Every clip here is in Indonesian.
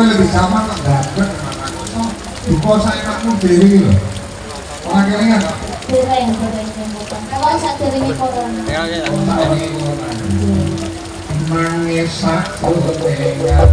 kowe lebih zaman kok gandeng anakku kok dikuasai anakmu dhewe iki lho. Ora kelingan kok. Dereng bukan. Kalau sadurunge corona. Mangesak tengat.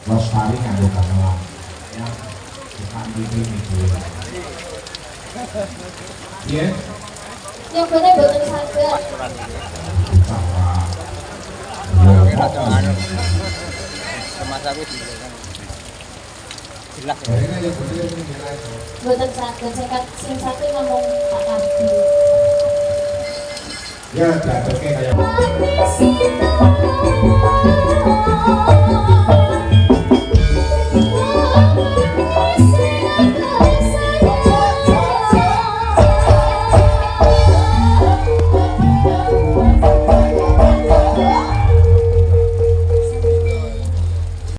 Lestari nganggo gamelan. Ya. Bukan iki iki. Iya. Yang bener boten saged. Semasa aku jelas. Boten saged sing satu ngomong Pak Kardi. Ya, jatuhnya kayak